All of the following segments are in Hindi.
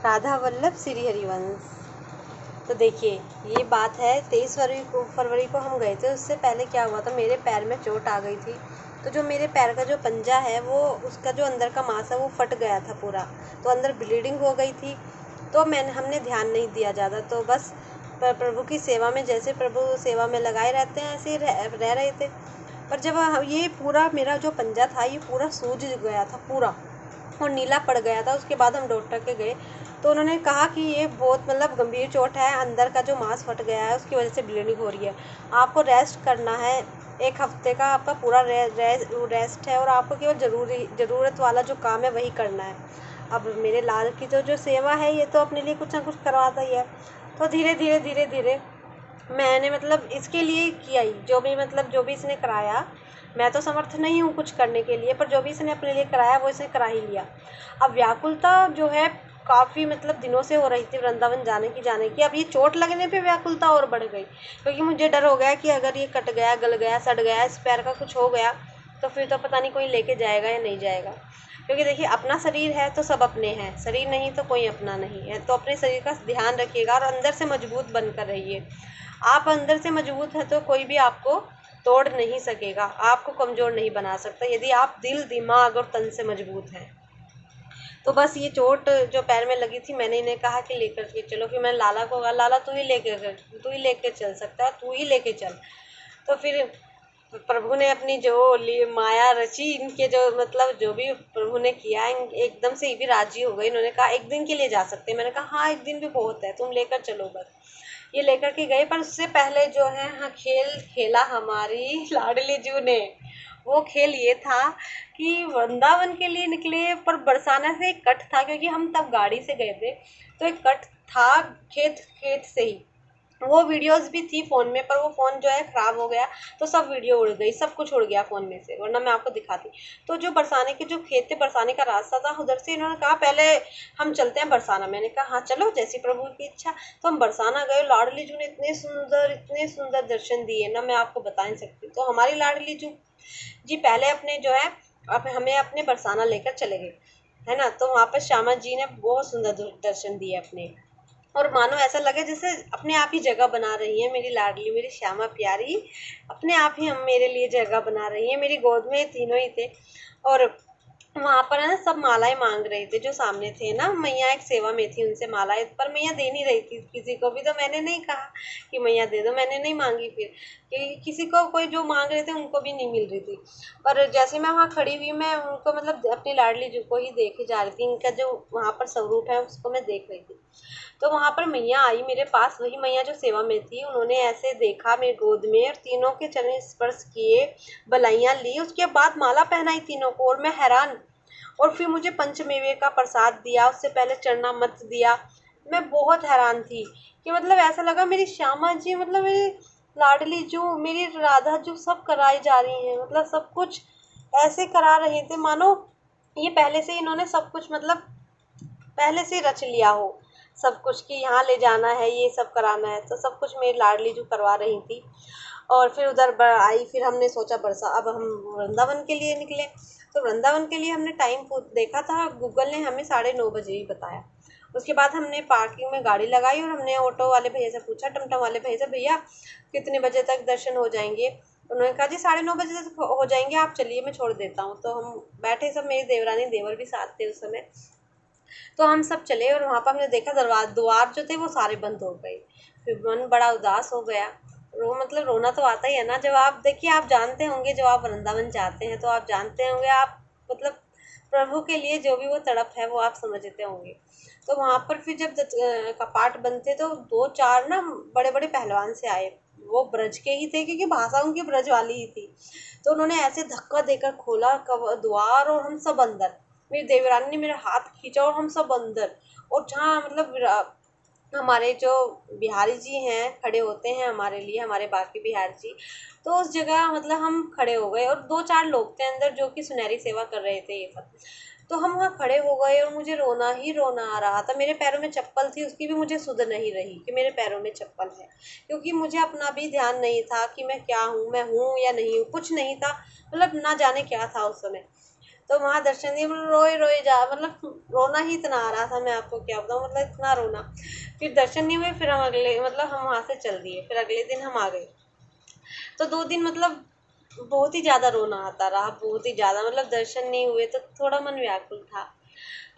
राधा वल्लभ श्री हरिवंश। तो देखिए, ये बात है 23 फरवरी को हम गए थे। उससे पहले क्या हुआ था, मेरे पैर में चोट आ गई थी। तो जो मेरे पैर का जो पंजा है वो उसका जो अंदर का मांस है वो फट गया था पूरा, तो अंदर ब्लीडिंग हो गई थी। तो हमने ध्यान नहीं दिया ज़्यादा, तो बस प्रभु की सेवा में, जैसे प्रभु सेवा में लगाए रहते हैं ऐसे ही रह रहे थे। पर जब ये पूरा मेरा जो पंजा था ये पूरा सूज गया था पूरा, और नीला पड़ गया था। उसके बाद हम डॉक्टर के गए तो उन्होंने कहा कि ये बहुत मतलब गंभीर चोट है, अंदर का जो मांस फट गया है उसकी वजह से ब्लीडिंग हो रही है, आपको रेस्ट करना है। 1 हफ्ते का आपका पूरा रेस्ट है, और आपको केवल ज़रूरत वाला जो काम है वही करना है। अब मेरे लाल की जो सेवा है ये तो अपने लिए कुछ ना कुछ करवाता ही है। तो धीरे धीरे धीरे धीरे मैंने मतलब इसके लिए किया ही, जो भी इसने कराया। मैं तो समर्थ नहीं हूँ कुछ करने के लिए, पर जो भी इसने अपने लिए कराया वो इसने करा ही लिया। अब व्याकुलता जो है काफ़ी मतलब दिनों से हो रही थी वृंदावन जाने की। अब ये चोट लगने पे व्याकुलता और बढ़ गई, क्योंकि मुझे डर हो गया कि अगर ये कट गया, गल गया, सड़ गया, इस पैर का कुछ हो गया तो फिर तो पता नहीं कोई लेके जाएगा या नहीं जाएगा। क्योंकि देखिए, अपना शरीर है तो सब अपने हैं, शरीर नहीं तो कोई अपना नहीं है। तो अपने शरीर का ध्यान रखिएगा और अंदर से मजबूत बनकर रहिए। आप अंदर से मजबूत हैं तो कोई भी आपको तोड़ नहीं सकेगा, आपको कमज़ोर नहीं बना सकता, यदि आप दिल, दिमाग और तन से मजबूत हैं। तो बस ये चोट जो पैर में लगी थी, मैंने इन्हें कहा कि लेकर के चलो। फिर मैंने लाला को कहा, लाला तू ही लेके चल सकता है, तू ही लेके चल। तो फिर प्रभु ने अपनी जो माया रची, इनके जो मतलब जो भी प्रभु ने किया, एकदम से ये भी राजी हो गई। इन्होंने कहा 1 दिन के लिए जा सकते हैं। मैंने कहा हाँ, 1 दिन भी बहुत है, तुम लेकर चलो बस। ये लेकर के गए। पर उससे पहले जो है, हाँ, खेल खेला हमारी लाडली जू ने। वो खेल ये था कि वृंदावन के लिए निकले, पर बरसाना से एक कट था, क्योंकि हम तब गाड़ी से गए थे। तो एक कट था खेत खेत से ही। वो वीडियोस भी थी फ़ोन में, पर वो फ़ोन जो है ख़राब हो गया, तो सब वीडियो उड़ गई, सब कुछ उड़ गया फ़ोन में से, वरना मैं आपको दिखाती। तो जो बरसाने के जो खेत थे, बरसाने का रास्ता था, उधर से इन्होंने कहा पहले हम चलते हैं बरसाना। मैंने कहा हाँ चलो, जैसी प्रभु की इच्छा। तो हम बरसाना गए। लाडली जू ने इतने सुंदर दर्शन दिए ना, मैं आपको बता नहीं सकती। तो हमारी लाडली जू जी पहले अपने जो है, अब हमें अपने बरसाना लेकर चले गए, है ना। तो वहाँ पर श्यामा जी ने बहुत सुंदर दर्शन दिए अपने, और मानो ऐसा लगे जैसे अपने आप ही जगह बना रही है। मेरी लाडली, मेरी श्यामा प्यारी, अपने आप ही हम मेरे लिए जगह बना रही है। मेरी गोद में तीनों ही थे। और वहाँ पर है ना, सब मालाएं मांग रहे थे। जो सामने थे ना, मैया एक सेवा में थी, उनसे मालाएं, पर मैया दे नहीं रही थी किसी को भी। तो मैंने नहीं कहा कि मैया दे दो, मैंने नहीं मांगी फिर, कि किसी को कोई जो मांग रहे थे उनको भी नहीं मिल रही थी। पर जैसे मैं वहाँ खड़ी हुई, मैं उनको मतलब अपनी लाडली जी को ही देखे जा रही थी। इनका जो वहाँ पर स्वरूप है उसको मैं देख रही थी। तो वहाँ पर मैया आई मेरे पास, वही मैया जो सेवा में थी। उन्होंने ऐसे देखा मेरी गोद में, और तीनों के चरण स्पर्श किए, बलाइयाँ ली, उसके बाद माला पहनाई तीनों को। और मैं हैरान। और फिर मुझे पंचमेवे का प्रसाद दिया, उससे पहले चरणामृत दिया। मैं बहुत हैरान थी कि मतलब ऐसा लगा मेरी श्यामा जी, मतलब मेरी लाडली जू, मेरी राधा जू सब कराई जा रही हैं। मतलब सब कुछ ऐसे करा रहे थे मानो ये पहले से इन्होंने सब कुछ मतलब पहले से ही रच लिया हो सब कुछ, कि यहाँ ले जाना है, ये सब कराना है। तो सब कुछ मेरी लाडली जो करवा रही थी। और फिर उधर आई। फिर हमने सोचा बरसा, अब हम वृंदावन के लिए निकले। तो वृंदावन के लिए हमने टाइम देखा था, गूगल ने हमें 9:30 ही बताया। उसके बाद हमने पार्किंग में गाड़ी लगाई, और हमने ऑटो वाले भैया से पूछा, टमटम वाले भैया से, भैया कितने बजे तक दर्शन हो जाएंगे। उन्होंने कहा जी 9:30 तक हो जाएंगे, आप चलिए मैं छोड़ देता हूँ। तो हम बैठे सब, मेरी देवरानी देवर भी साथ थे उस समय। तो हम सब चले, और वहाँ पर हमने देखा द्वार जो थे वो सारे बंद हो गए। फिर मन बड़ा उदास हो गया। मतलब रोना तो आता ही है ना, जब आप देखिए, आप जानते होंगे, जब आप वृंदावन जाते हैं तो आप जानते होंगे, आप मतलब प्रभु के लिए जो भी वो तड़प है वो आप समझते होंगे। तो वहाँ पर फिर जब कपाट बंद थे, तो 2-4 ना बड़े बड़े पहलवान से आए। वो ब्रज के ही थे, क्योंकि भाषा उनकी ब्रज वाली ही थी। तो उन्होंने ऐसे धक्का देकर खोला द्वार, और हम सब अंदर। मेरी देवरानी ने मेरा हाथ खींचा, और हम सब अंदर। और जहाँ मतलब हमारे जो बिहारी जी हैं खड़े होते हैं हमारे लिए, हमारे बाकी बिहार जी, तो उस जगह मतलब हम खड़े हो गए। और 2-4 लोग थे अंदर जो कि सुनहरी सेवा कर रहे थे ये सब। तो हम वहाँ खड़े हो गए, और मुझे रोना ही रोना आ रहा था। मेरे पैरों में चप्पल थी, उसकी भी मुझे सुध नहीं रही कि मेरे पैरों में चप्पल है, क्योंकि मुझे अपना भी ध्यान नहीं था कि मैं क्या हूँ, मैं हूँ या नहीं हूँ, कुछ नहीं था। मतलब ना जाने क्या था उस समय। तो वहाँ दर्शन दिए, मतलब रोए रोए जा, मतलब रोना ही इतना आ रहा था, मैं आपको क्या बताऊँ, मतलब इतना रोना। फिर दर्शन नहीं हुए, फिर हम अगले, मतलब हम वहाँ से चल दिए, फिर अगले दिन हम आ गए। तो 2 दिन मतलब बहुत ही ज़्यादा रोना आता रहा, बहुत ही ज़्यादा, मतलब दर्शन नहीं हुए तो थोड़ा मन व्याकुल था।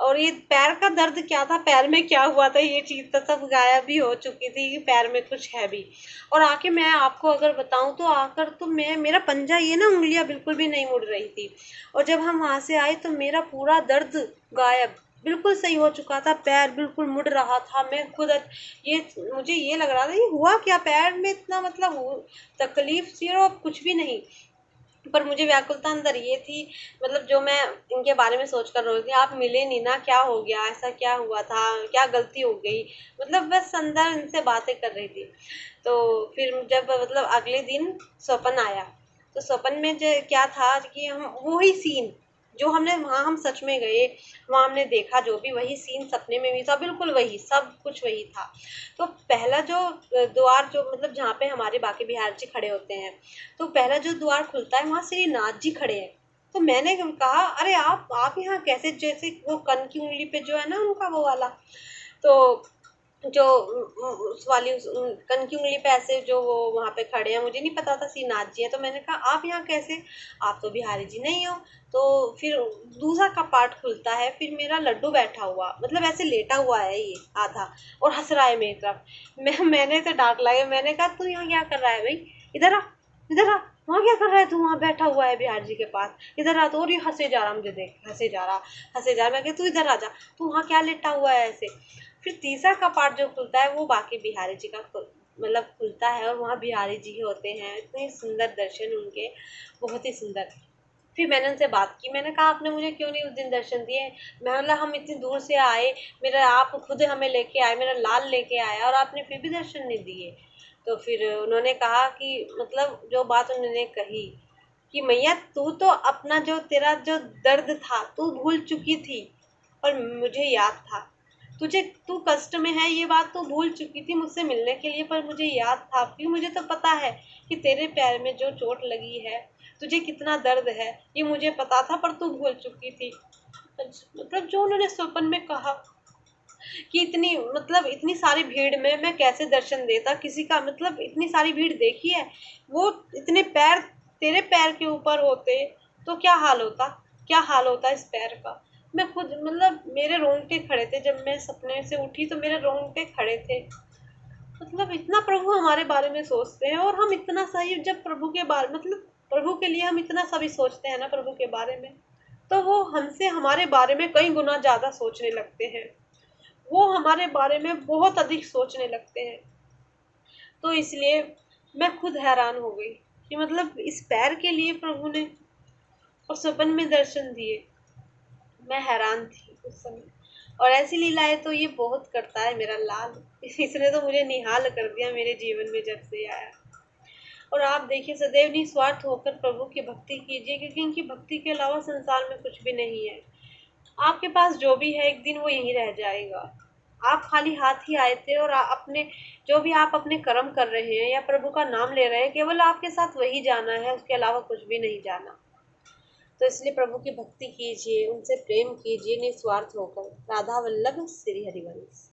और ये पैर का दर्द क्या था, पैर में क्या हुआ था, ये चीज़ तो सब गायब भी हो चुकी थी कि पैर में कुछ है भी। और आके मैं आपको अगर बताऊं तो आकर तो मैं, मेरा पंजा, ये ना उंगलियां बिल्कुल भी नहीं मुड़ रही थी। और जब हम वहां से आए तो मेरा पूरा दर्द गायब, बिल्कुल सही हो चुका था, पैर बिल्कुल मुड़ रहा था। मैं खुद ये, मुझे ये लग रहा था ये हुआ क्या, पैर में इतना मतलब तकलीफ सी, और अब कुछ भी नहीं। पर मुझे व्याकुलता अंदर ये थी, मतलब जो मैं इनके बारे में सोच कर रही थी, आप मिले नहीं ना, क्या हो गया, ऐसा क्या हुआ था, क्या गलती हो गई, मतलब बस अंदर इनसे बातें कर रही थी। तो फिर जब मतलब अगले दिन स्वपन आया, तो स्वपन में जो क्या था कि हम वही सीन जो हमने वहाँ, हम सच में गए, वहाँ हमने देखा जो भी, वही सीन सपने में भी था, बिल्कुल वही, सब कुछ वही था। तो पहला जो द्वार, जो मतलब जहाँ पे हमारे बाकी बिहार जी खड़े होते हैं, तो पहला जो द्वार खुलता है वहाँ श्रीनाथ जी खड़े हैं। तो मैंने कहा अरे आप यहाँ कैसे, जैसे वो कन की उंगली पे जो है ना उनका वो वाला, तो जो उस वाली कन की उंगली पे ऐसे जो वो वहाँ पे खड़े हैं, मुझे नहीं पता था श्रीनाथ जी है। तो मैंने कहा आप यहाँ कैसे, आप तो बिहारी जी नहीं हो। तो फिर दूसरा कपाट खुलता है, फिर मेरा लड्डू बैठा हुआ, मतलब ऐसे लेटा हुआ है ये आधा, और हंस रहा है मेरी तरफ। मैंने तो डांट लगाई, मैंने कहा तू यहाँ क्या कर रहा है भाई, इधर आ, इधर आ, वहाँ क्या कर रहा है तू, वहाँ बैठा हुआ है बिहार जी के पास, इधर आ। तो और ये हंसे जा रहा, मुझे देख हंसे जा रहा, हंसे जा रहा। मैं कहा तू इधर आ जा, तू वहाँ क्या लेटा हुआ है ऐसे। फिर तीसरा कपाट जो खुलता है वो बाकी बिहारी जी का मतलब खुलता है, और वहाँ बिहारी जी होते हैं, इतने सुंदर दर्शन उनके, बहुत ही सुंदर। फिर मैंने उनसे बात की, मैंने कहा आपने मुझे क्यों नहीं उस दिन दर्शन दिए, मैं बोला हम इतनी दूर से आए, मेरा आप खुद हमें लेके आए, मेरा लाल लेके आया, और आपने फिर भी दर्शन नहीं दिए। तो फिर उन्होंने कहा कि मतलब जो बात उन्होंने कही कि मैया तू तो अपना जो तेरा जो दर्द था तू भूल चुकी थी, और मुझे याद था, तुझे तू कष्ट में है ये बात तो भूल चुकी थी मुझसे मिलने के लिए, पर मुझे याद था, क्योंकि मुझे तो पता है कि तेरे पैर में जो चोट लगी है, तुझे कितना दर्द है, ये मुझे पता था, पर तू भूल चुकी थी। मतलब जो उन्होंने स्वप्न में कहा कि इतनी, मतलब इतनी सारी भीड़ में मैं कैसे दर्शन देता किसी का, मतलब इतनी सारी भीड़ देखी है, वो इतने पैर तेरे पैर के ऊपर होते तो क्या हाल होता, क्या हाल होता इस पैर का। मैं खुद, मतलब मेरे रोंगटे खड़े थे जब मैं सपने से उठी, तो मेरे रोंगटे खड़े थे। मतलब इतना प्रभु हमारे बारे में सोचते हैं, और हम इतना सही, जब प्रभु के बारे, मतलब प्रभु के लिए हम इतना सभी सोचते हैं ना प्रभु के बारे में, तो वो हमसे हमारे बारे में कई गुना ज्यादा सोचने लगते हैं, वो हमारे बारे में बहुत अधिक सोचने लगते हैं। तो इसलिए मैं खुद हैरान हो गई कि मतलब इस पैर के लिए प्रभु ने और सपन में दर्शन दिए। मैं हैरान थी उस समय। और ऐसी लीलाएं तो ये बहुत करता है मेरा लाल, इसने तो मुझे निहाल कर दिया मेरे जीवन में जब से आया। और आप देखिए सदैव निस्वार्थ होकर प्रभु की भक्ति कीजिए, क्योंकि इनकी भक्ति के अलावा संसार में कुछ भी नहीं है। आपके पास जो भी है एक दिन वो यहीं रह जाएगा। आप खाली हाथ ही आए थे, और अपने जो भी आप अपने कर्म कर रहे हैं या प्रभु का नाम ले रहे हैं, केवल आपके साथ वही जाना है, उसके अलावा कुछ भी नहीं जाना। तो इसलिए प्रभु की भक्ति कीजिए, उनसे प्रेम कीजिए निस्वार्थ होकर। राधा वल्लभ श्री हरिवंश।